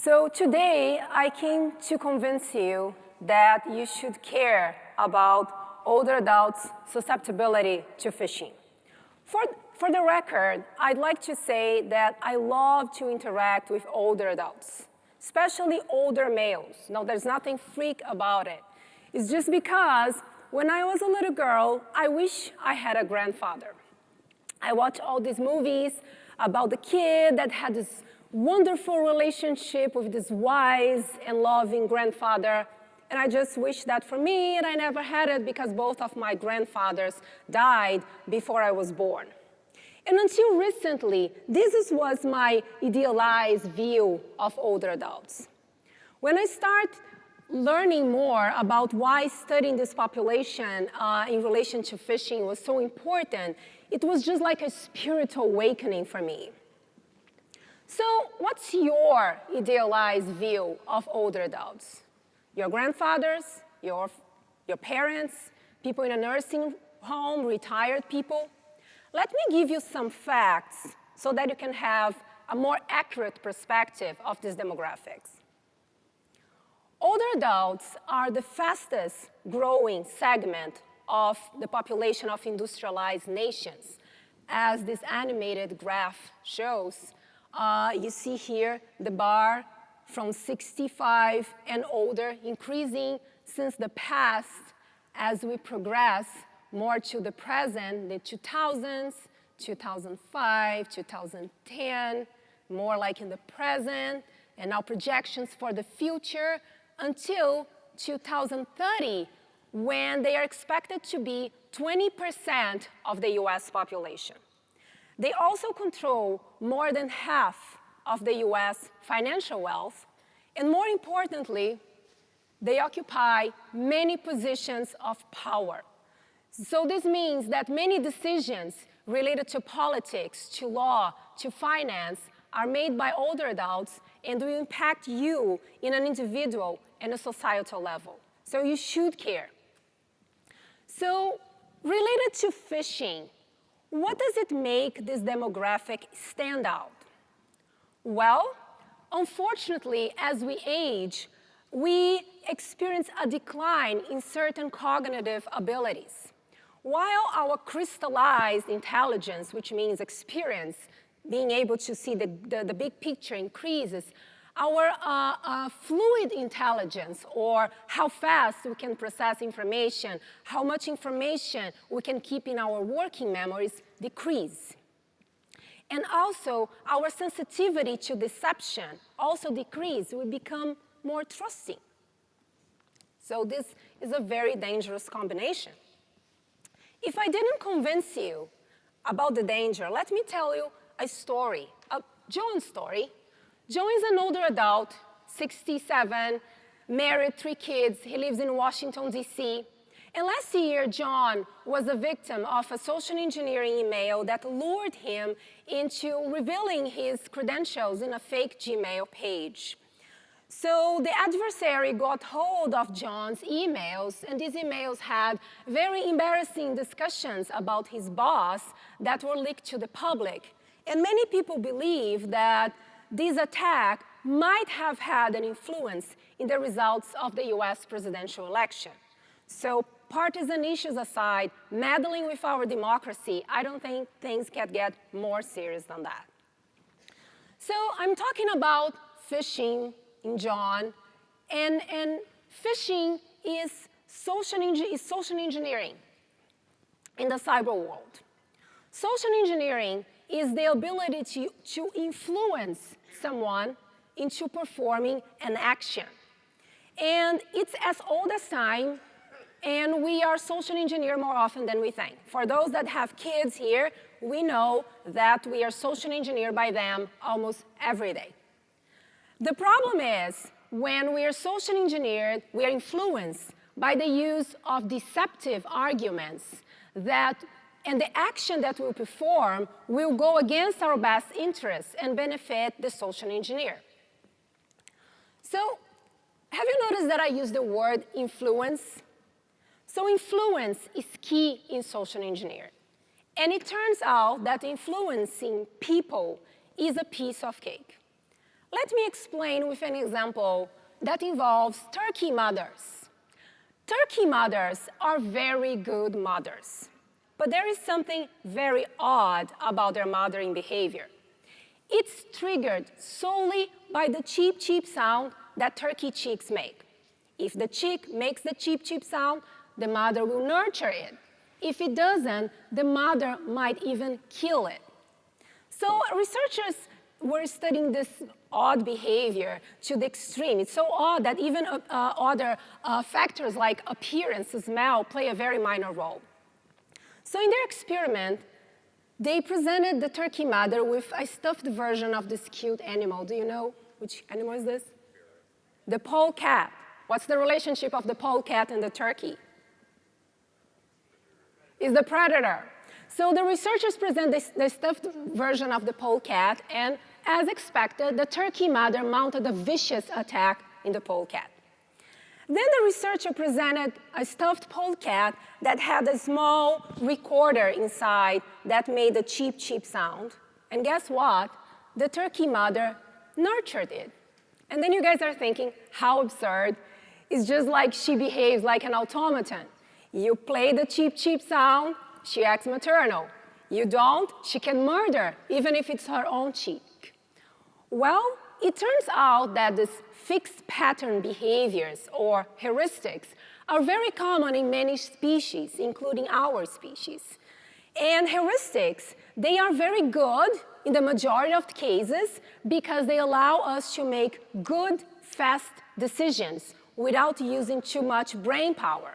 So today, I came to convince you that you should care about older adults' susceptibility to phishing. For the record, I'd like to say that I love to interact with older adults, especially older males. No, there's nothing freak about it. It's just because when I was a little girl, I wish I had a grandfather. I watch all these movies about the kid that had this wonderful relationship with this wise and loving grandfather, and I just wish that for me, and I never had it because both of my grandfathers died before I was born. And until recently, this was my idealized view of older adults. When I start learning more about why studying this population in relation to phishing was so important, it was just like a spiritual awakening for me. So what's your idealized view of older adults? Your grandfathers, your parents, people in a nursing home, retired people? Let me give you some facts so that you can have a more accurate perspective of these demographics. Older adults are the fastest growing segment of the population of industrialized nations. As this animated graph shows, you see here the bar from 65 and older increasing since the past as we progress more to the present, the 2000s, 2005, 2010, more like in the present, and now projections for the future until 2030, when they are expected to be 20% of the US population. They also control more than half of the US financial wealth, and more importantly, they occupy many positions of power. So this means that many decisions related to politics, to law, to finance are made by older adults and will impact you in an individual and a societal level. So you should care. So related to phishing, what does it make this demographic stand out? Well, unfortunately, as we age, we experience a decline in certain cognitive abilities. While our crystallized intelligence, which means experience, being able to see the big picture increases, our fluid intelligence, or how fast we can process information, how much information we can keep in our working memories, decrease. And also, our sensitivity to deception also decrease. We become more trusting. So this is a very dangerous combination. If I didn't convince you about the danger, let me tell you a story, a Joan story. Joan is an older adult, 67, married, 3 kids. He lives in Washington, D.C. And last year, John was a victim of a social engineering email that lured him into revealing his credentials in a fake Gmail page. So the adversary got hold of John's emails, and these emails had very embarrassing discussions about his boss that were leaked to the public. And many people believe that this attack might have had an influence in the results of the US presidential election. So partisan issues aside, meddling with our democracy, I don't think things can get more serious than that. So I'm talking about phishing in John, and phishing is social engineering in the cyber world. Social engineering is the ability to influence someone into performing an action. And it's as old as time, and we are social engineered more often than we think. For those that have kids here, we know that we are social engineered by them almost every day. The problem is, when we are social engineered, we are influenced by the use of deceptive arguments and the action that we perform will go against our best interests and benefit the social engineer. So, have you noticed that I use the word influence? So influence is key in social engineering. And it turns out that influencing people is a piece of cake. Let me explain with an example that involves turkey mothers. Turkey mothers are very good mothers, but there is something very odd about their mothering behavior. It's triggered solely by the cheep, cheep sound that turkey chicks make. If the chick makes the cheep, cheep sound, the mother will nurture it. If it doesn't, the mother might even kill it. So researchers were studying this odd behavior to the extreme. It's so odd that even other factors like appearance, smell, play a very minor role. So in their experiment, they presented the turkey mother with a stuffed version of this cute animal. Do you know which animal is this? The polecat. What's the relationship of the polecat and the turkey? Is the predator. So the researchers present the stuffed version of the polecat, and as expected, the turkey mother mounted a vicious attack in the polecat. Then the researcher presented a stuffed polecat that had a small recorder inside that made a cheep, cheep sound. And guess what? The turkey mother nurtured it. And then you guys are thinking, how absurd. It's just like she behaves like an automaton. You play the cheep, cheep sound, she acts maternal. You don't, she can murder, even if it's her own cheek. Well, it turns out that these fixed pattern behaviors, or heuristics, are very common in many species, including our species. And heuristics, they are very good in the majority of cases because they allow us to make good, fast decisions without using too much brain power.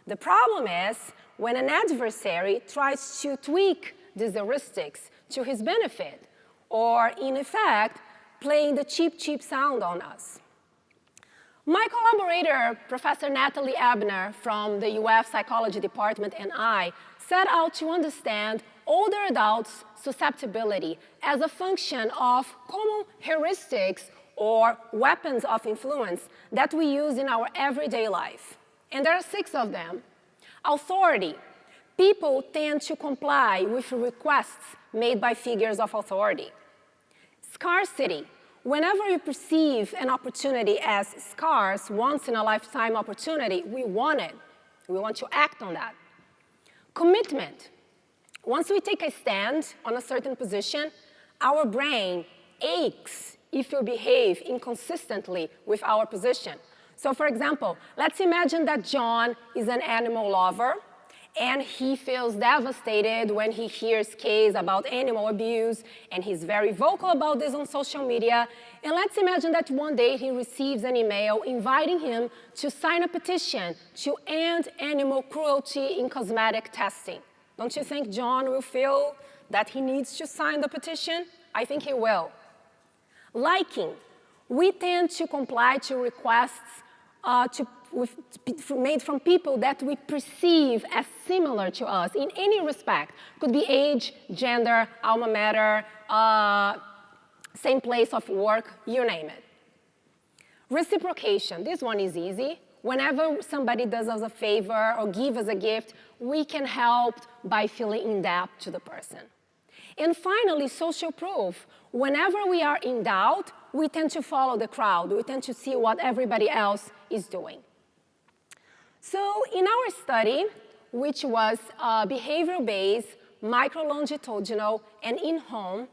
The problem is when an adversary tries to tweak these heuristics to his benefit, or in effect, playing the cheep, cheep sound on us. My collaborator, Professor Natalie Ebner from the UF Psychology Department, and I set out to understand older adults' susceptibility as a function of common heuristics or weapons of influence that we use in our everyday life. And there are 6 of them. Authority. People tend to comply with requests made by figures of authority. Scarcity. Whenever you perceive an opportunity as scarce, once-in-a-lifetime opportunity, we want it. We want to act on that. Commitment. Once we take a stand on a certain position, our brain aches if we behave inconsistently with our position. So for example, let's imagine that John is an animal lover, and he feels devastated when he hears cases about animal abuse, and he's very vocal about this on social media. And let's imagine that one day he receives an email inviting him to sign a petition to end animal cruelty in cosmetic testing. Don't you think John will feel that he needs to sign the petition? I think he will. Liking. We tend to comply to requests made from people that we perceive as similar to us in any respect. Could be age, gender, alma mater, same place of work, you name it. Reciprocation, this one is easy. Whenever somebody does us a favor or gives us a gift, we can help by feeling in debt to the person. And finally, social proof. Whenever we are in doubt, we tend to follow the crowd. We tend to see what everybody else is doing. So in our study, which was behavioral-based, micro-longitudinal, and in-home,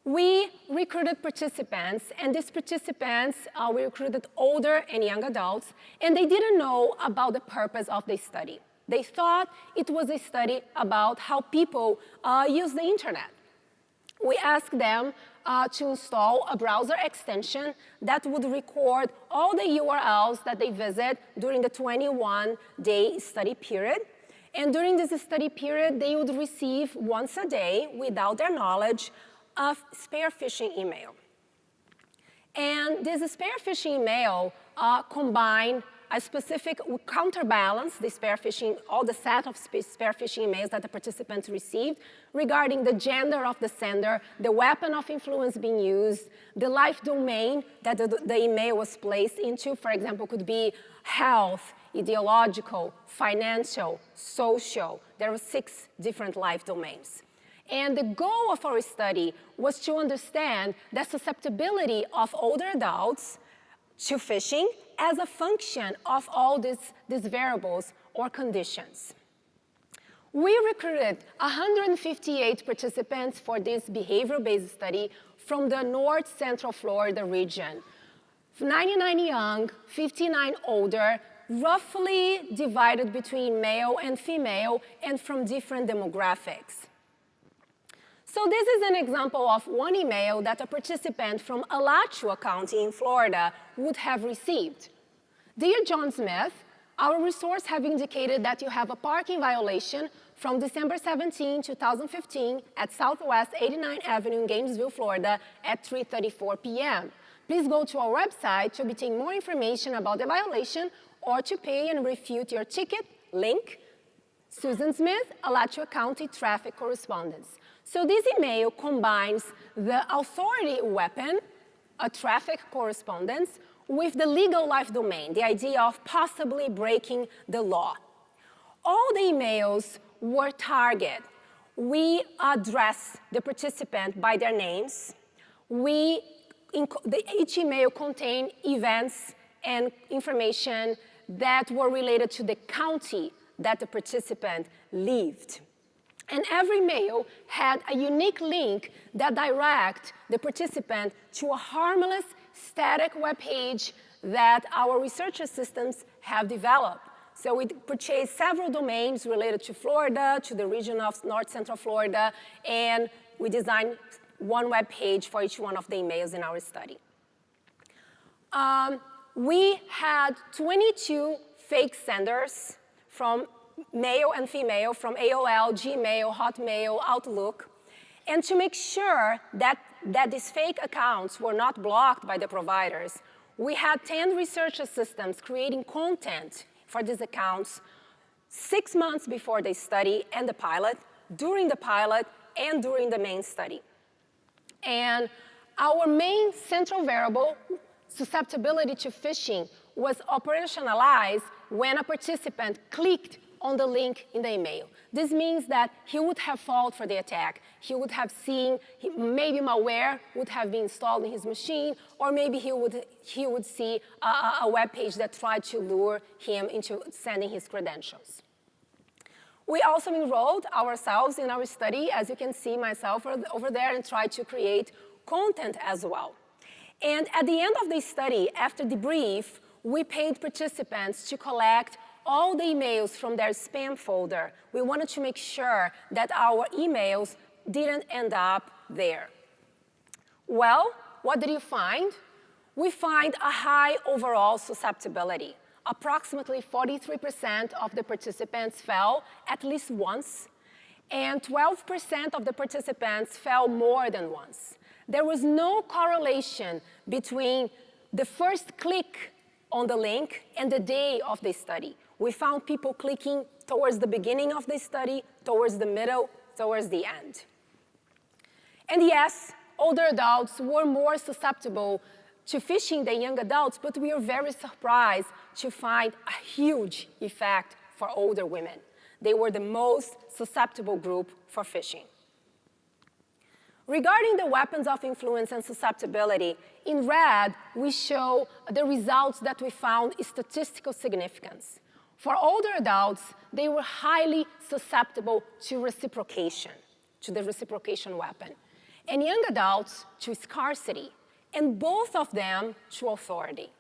we recruited participants, and these participants, we recruited older and young adults, and they didn't know about the purpose of the study. They thought it was a study about how people use the internet. We asked them to install a browser extension that would record all the URLs that they visit during the 21-day study period. And during this study period, they would receive once a day, without their knowledge, a spear phishing email. And this spear phishing email combined a specific counterbalance, the spear phishing, all the set of spear phishing emails that the participants received regarding the gender of the sender, the weapon of influence being used, the life domain that the email was placed into, for example, could be health, ideological, financial, social. There were 6 different life domains. And the goal of our study was to understand the susceptibility of older adults to phishing as a function of all these variables or conditions. We recruited 158 participants for this behavioral-based study from the North Central Florida region. 99 young, 59 older, roughly divided between male and female, and from different demographics. So this is an example of one email that a participant from Alachua County in Florida would have received. Dear John Smith, our resource have indicated that you have a parking violation from December 17, 2015 at Southwest 89th Avenue in Gainesville, Florida at 3:34 p.m. Please go to our website to obtain more information about the violation or to pay and refute your ticket. Link, Susan Smith, Alachua County Traffic Correspondence. So this email combines the authority weapon, a traffic correspondence, with the legal life domain, the idea of possibly breaking the law. All the emails were targeted. We address the participant by their names. Each email contained events and information that were related to the county that the participant lived. And every mail had a unique link that directs the participant to a harmless, static web page that our research assistants have developed. So we purchased several domains related to Florida, to the region of North Central Florida, and we designed one web page for each one of the emails in our study. We had 22 fake senders from male and female, from AOL, Gmail, Hotmail, Outlook. And to make sure that these fake accounts were not blocked by the providers, we had 10 research assistants creating content for these accounts 6 months before the study and the pilot, during the pilot, and during the main study. And our main central variable, susceptibility to phishing, was operationalized when a participant clicked on the link in the email. This means that he would have fallen for the attack. He would have seen, maybe malware would have been installed in his machine, or maybe he would see a web page that tried to lure him into sending his credentials. We also enrolled ourselves in our study, as you can see myself over there, and tried to create content as well. And at the end of the study, after debrief, we paid participants to collect all the emails from their spam folder. We wanted to make sure that our emails didn't end up there. Well, what did you find? We find a high overall susceptibility. Approximately 43% of the participants fell at least once, and 12% of the participants fell more than once. There was no correlation between the first click on the link and the day of the study. We found people clicking towards the beginning of the study, towards the middle, towards the end. And yes, older adults were more susceptible to phishing than young adults, but we were very surprised to find a huge effect for older women. They were the most susceptible group for phishing. Regarding the weapons of influence and susceptibility, in red, we show the results that we found in statistical significance. For older adults, they were highly susceptible to reciprocation, to the reciprocation weapon, and young adults to scarcity, and both of them to authority.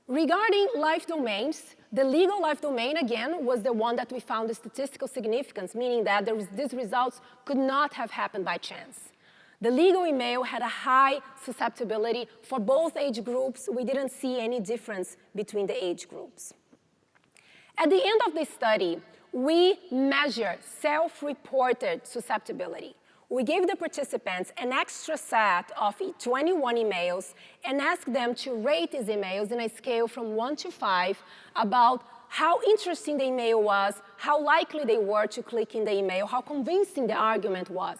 Regarding life domains, the legal life domain, again, was the one that we found the statistical significance, meaning that these results could not have happened by chance. The legal email had a high susceptibility for both age groups. We didn't see any difference between the age groups. At the end of the study, we measured self-reported susceptibility. We gave the participants an extra set of 21 emails and asked them to rate these emails in a scale from 1 to 5 about how interesting the email was, how likely they were to click in the email, how convincing the argument was.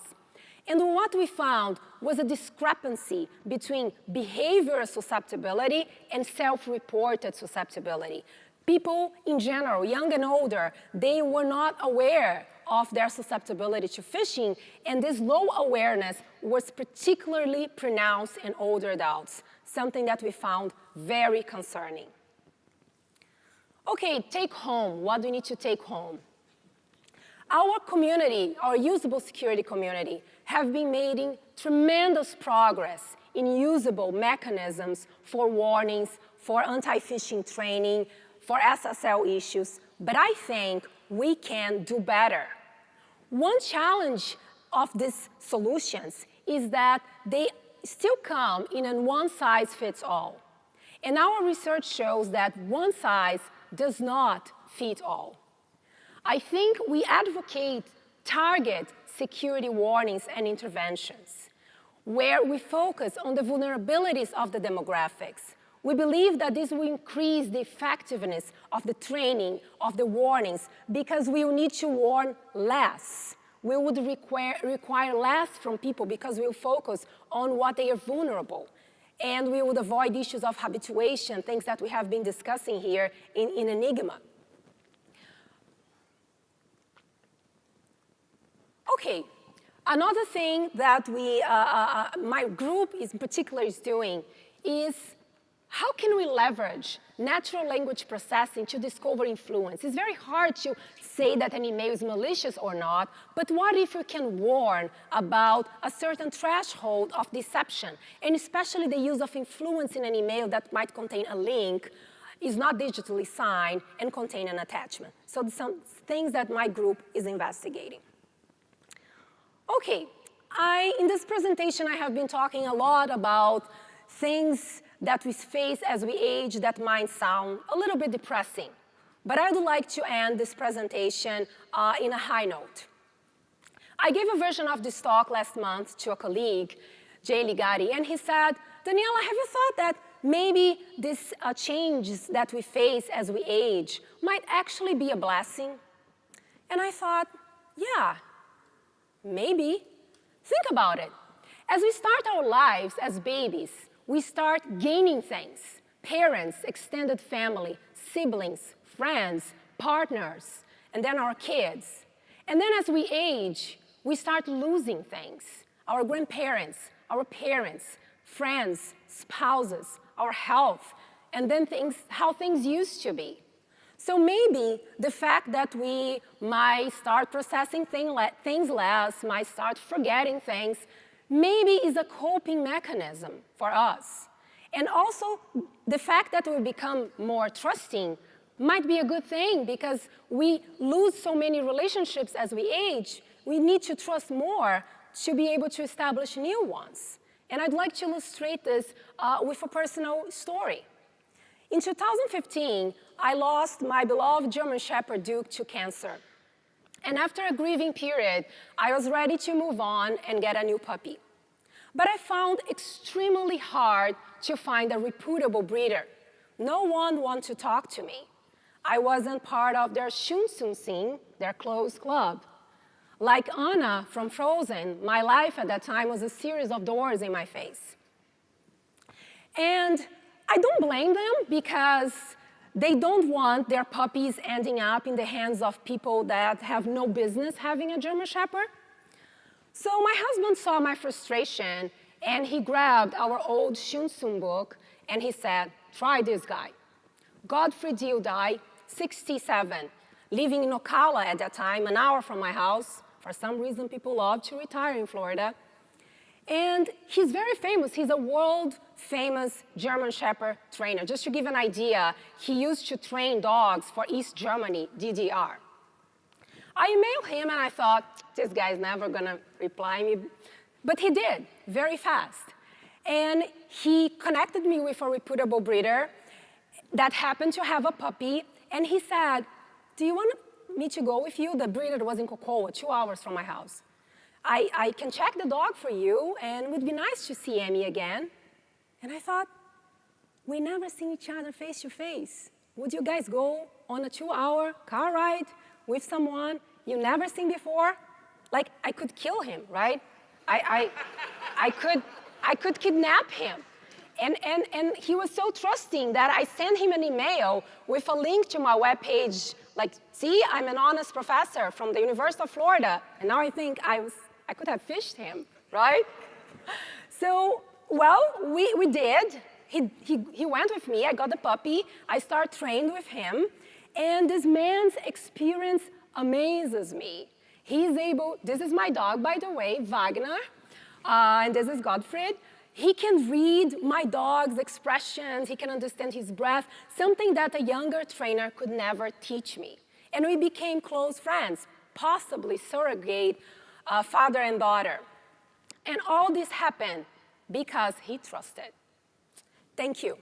And what we found was a discrepancy between behavioral susceptibility and self-reported susceptibility. People in general, young and older, they were not aware of their susceptibility to phishing, and this low awareness was particularly pronounced in older adults, something that we found very concerning. Okay, take home. What do we need to take home? Our community, our usable security community, have been making tremendous progress in usable mechanisms for warnings, for anti-phishing training, for SSL issues, but I think we can do better. One challenge of these solutions is that they still come in a one-size-fits-all. And our research shows that one size does not fit all. I think we advocate target security warnings and interventions, where we focus on the vulnerabilities of the demographics. We believe that this will increase the effectiveness of the training, of the warnings, because we will need to warn less. We would require less from people because we will focus on what they are vulnerable. And we would avoid issues of habituation, things that we have been discussing here in Enigma. Okay, another thing that my group in particular is doing is how can we leverage natural language processing to discover influence? It's very hard to say that an email is malicious or not, but what if we can warn about a certain threshold of deception, and especially the use of influence in an email that might contain a link, is not digitally signed, and contain an attachment. So some things that my group is investigating. Okay, in this presentation I have been talking a lot about things that we face as we age that might sound a little bit depressing. But I would like to end this presentation in a high note. I gave a version of this talk last month to a colleague, Jay Ligari, and he said, Daniela, have you thought that maybe these changes that we face as we age might actually be a blessing? And I thought, yeah, maybe. Think about it. As we start our lives as babies, we start gaining things: parents, extended family, siblings, friends, partners, and then our kids. And then as we age, we start losing things: our grandparents, our parents, friends, spouses, our health, and then how things used to be. So maybe the fact that we might start processing things less, might start forgetting things, maybe is a coping mechanism for us. And also, the fact that we become more trusting might be a good thing because we lose so many relationships as we age. We need to trust more to be able to establish new ones. And I'd like to illustrate this with a personal story. In 2015, I lost my beloved German Shepherd Duke to cancer. And after a grieving period, I was ready to move on and get a new puppy. But I found extremely hard to find a reputable breeder. No one wanted to talk to me. I wasn't part of their Shunsun scene, their closed club. Like Anna from Frozen, my life at that time was a series of doors in my face. And I don't blame them because they don't want their puppies ending up in the hands of people that have no business having a German Shepherd. So my husband saw my frustration, and he grabbed our old Shunsun book, and he said, try this guy. Godfrey Dildai, 67, living in Ocala at that time, an hour from my house. For some reason, people love to retire in Florida. And he's very famous. He's a world-famous German Shepherd trainer. Just to give an idea, he used to train dogs for East Germany, DDR. I emailed him, and I thought, this guy's never going to reply me. But he did, very fast. And he connected me with a reputable breeder that happened to have a puppy. And he said, do you want me to go with you? The breeder was in Cocoa, 2 hours from my house. I can check the dog for you, and it would be nice to see Amy again. And I thought, we never seen each other face to face. Would you guys go on a 2-hour car ride with someone you never seen before? Like, I could kill him, right? I could kidnap him. And he was so trusting that I sent him an email with a link to my webpage, like, see, I'm an honest professor from the University of Florida. And now I think I could have fished him, right? So, well, we did. He went with me. I got the puppy. I started trained with him. And this man's experience amazes me. He's able, this is my dog, by the way, Wagner, and this is Gottfried. He can read my dog's expressions. He can understand his breath, something that a younger trainer could never teach me. And we became close friends, possibly surrogate father and daughter. And all this happened because he trusted. Thank you.